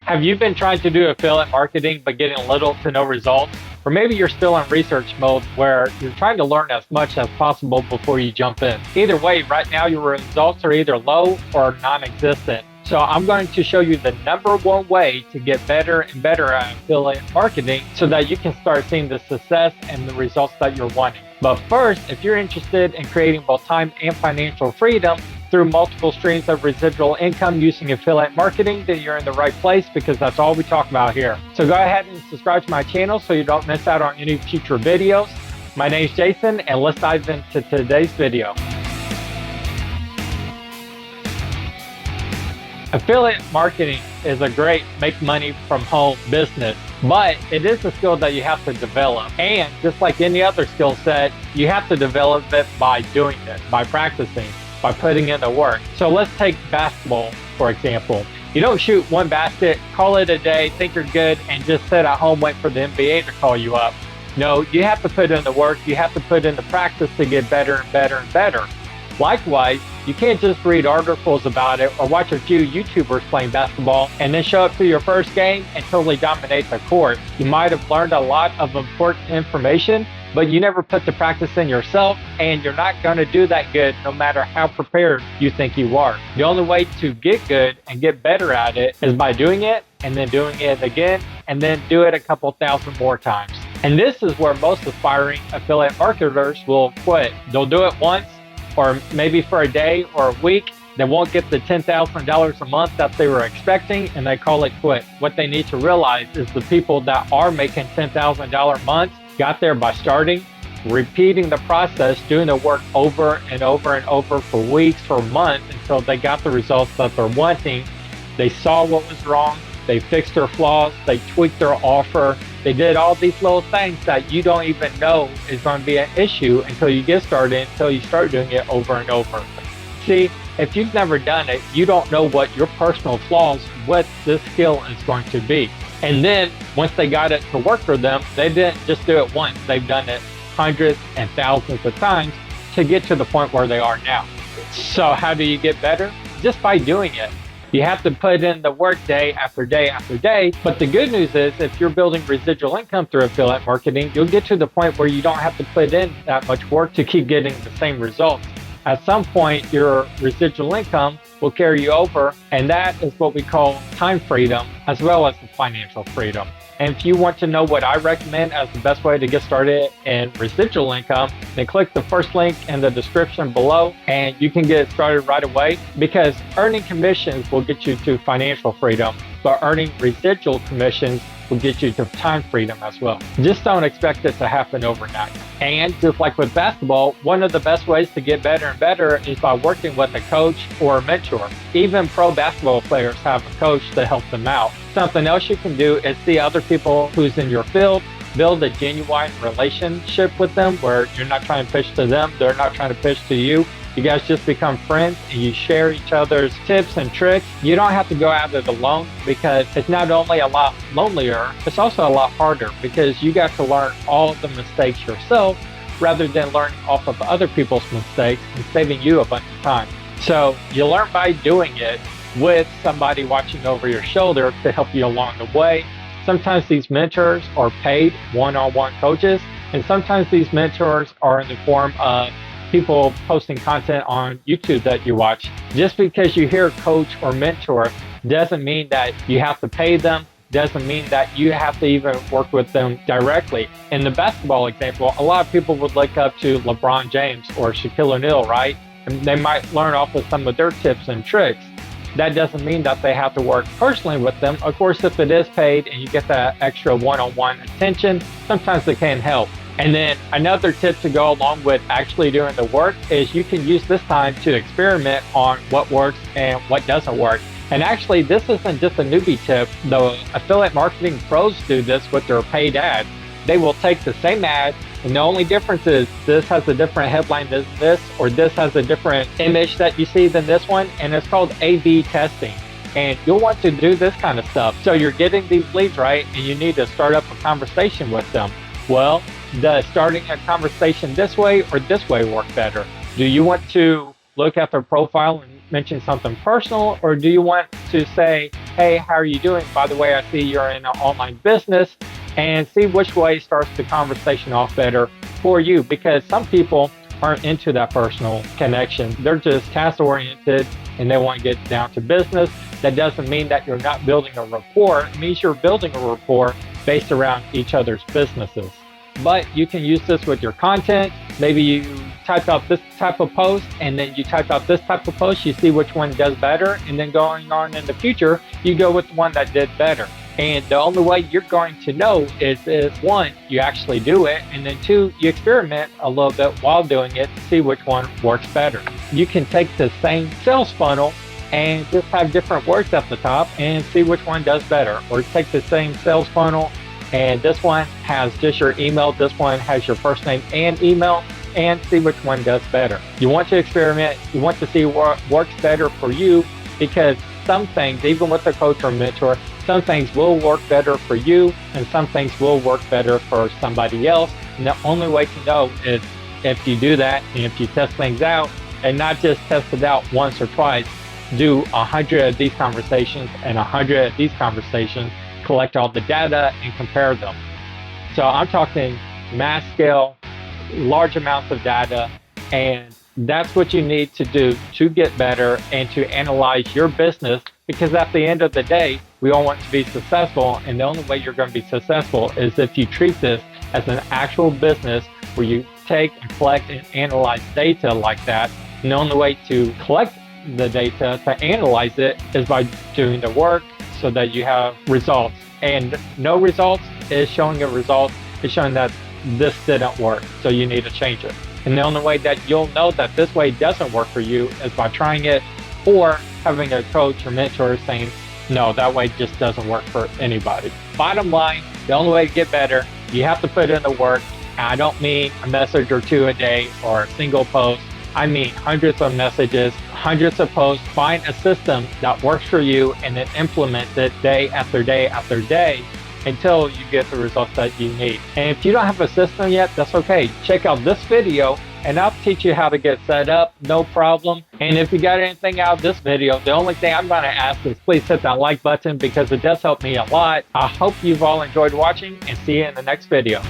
Have you been trying to do affiliate marketing but getting little to no results? Or maybe you're still in research mode where you're trying to learn as much as possible before you jump in. Either way, right now your results are either low or non-existent. So I'm going to show you the #1 way to get better and better at affiliate marketing so that you can start seeing the success and the results that you're wanting. But first, if you're interested in creating both time and financial freedom through multiple streams of residual income using affiliate marketing, then you're in the right place because that's all we talk about here. So go ahead and subscribe to my channel so you don't miss out on any future videos. My name is Jason, and let's dive into today's video. Affiliate marketing is a great make money from home business, but it is a skill that you have to develop. And just like any other skill set, you have to develop it by doing it, by practicing, by putting in the work. So let's take basketball, for example. You don't shoot one basket, call it a day, think you're good, and just sit at home wait for the NBA to call you up. No, you have to put in the work, you have to put in the practice to get better and better and better. Likewise, you can't just read articles about it or watch a few YouTubers playing basketball and then show up to your first game and totally dominate the court. You might have learned a lot of important information, but you never put the practice in yourself, and you're not going to do that good no matter how prepared you think you are. The only way to get good and get better at it is by doing it and then doing it again and then do it a couple thousand more times. And this is where most aspiring affiliate marketers will quit. They'll do it once, or maybe for a day or a week. They won't get the $10,000 a month that they were expecting, and they call it quit. What they need to realize is the people that are making $10,000 months got there by starting, repeating the process, doing the work over and over and over for weeks or months until they got the results that they're wanting. They saw what was wrong, they fixed their flaws, they tweaked their offer, they did all these little things that you don't even know is going to be an issue until you get started, until you start doing it over and over. See, if you've never done it, you don't know what your personal flaws, what this skill is going to be. And then once they got it to work for them, they didn't just do it once. They've done it hundreds and thousands of times to get to the point where they are now. So how do you get better? Just by doing it. You have to put in the work day after day after day. But the good news is if you're building residual income through affiliate marketing, you'll get to the point where you don't have to put in that much work to keep getting the same results. At some point, your residual income will carry you over, and that is what we call time freedom as well as the financial freedom. And if you want to know what I recommend as the best way to get started in residual income, then click the first link in the description below and you can get started right away, because earning commissions will get you to financial freedom, but earning residual commissions will get you to time freedom as well. Just don't expect it to happen overnight. And just like with basketball, one of the best ways to get better and better is by working with a coach or a mentor. Even pro basketball players have a coach to help them out. Something else you can do is see other people who's in your field, build a genuine relationship with them where you're not trying to pitch to them, they're not trying to pitch to you. You guys just become friends and you share each other's tips and tricks. You don't have to go at it alone, because it's not only a lot lonelier, it's also a lot harder because you got to learn all of the mistakes yourself rather than learning off of other people's mistakes and saving you a bunch of time. So you learn by doing it with somebody watching over your shoulder to help you along the way. Sometimes these mentors are paid one-on-one coaches, and sometimes these mentors are in the form of people posting content on YouTube that you watch. Just because you hear coach or mentor doesn't mean that you have to pay them, doesn't mean that you have to even work with them directly. In the basketball example, a lot of people would look up to LeBron James or Shaquille O'Neal, right? And they might learn off of some of their tips and tricks. That doesn't mean that they have to work personally with them. Of course, if it is paid and you get that extra one-on-one attention, sometimes they can help. And then another tip to go along with actually doing the work is you can use this time to experiment on what works and what doesn't work. And actually, this isn't just a newbie tip. The affiliate marketing pros do this with their paid ads. They will take the same ad, and the only difference is this has a different headline than this, or this has a different image that you see than this one, and it's called A/B testing. And you'll want to do this kind of stuff. So you're getting these leads, right? And you need to start up a conversation with them. Well, does starting a conversation this way or this way work better? Do you want to look at their profile and mention something personal, or do you want to say, hey, how are you doing? By the way, I see you're in an online business, and see which way starts the conversation off better for you, because some people aren't into that personal connection. They're just task oriented and they want to get down to business. That doesn't mean that you're not building a rapport. It means you're building a rapport based around each other's businesses. But you can use this with your content. Maybe you type out this type of post and then you type out this type of post. You see which one does better. And then going on in the future, you go with the one that did better. And the only way you're going to know is if, one, you actually do it, and then two, you experiment a little bit while doing it to see which one works better. You can take the same sales funnel and just have different words at the top and see which one does better. Or take the same sales funnel and this one has just your email, this one has your first name and email, and see which one does better. You want to experiment, you want to see what works better for you, because some things, even with a coach or mentor, some things will work better for you and some things will work better for somebody else. And the only way to know is if you do that and if you test things out, and not just test it out once or twice, do 100 of these conversations and 100 of these conversations, collect all the data and compare them. So I'm talking mass scale, large amounts of data, and that's what you need to do to get better and to analyze your business, because at the end of the day, we all want to be successful, and the only way you're going to be successful is if you treat this as an actual business where you take and collect and analyze data like that. And the only way to collect the data, to analyze it, is by doing the work so that you have results. And no results is showing a result, is showing that this didn't work, so you need to change it. And the only way that you'll know that this way doesn't work for you is by trying it, or having a coach or mentor saying, no, that way just doesn't work for anybody. Bottom line, the only way to get better, you have to put in the work. And I don't mean a message or two a day or a single post. I mean hundreds of messages, hundreds of posts. Find a system that works for you and then implement it day after day after day until you get the results that you need. And if you don't have a system yet, that's okay. Check out this video and I'll teach you how to get set up, no problem. And if you got anything out of this video, the only thing I'm going to ask is please hit that like button, because it does help me a lot. I hope you've all enjoyed watching, and see you in the next video.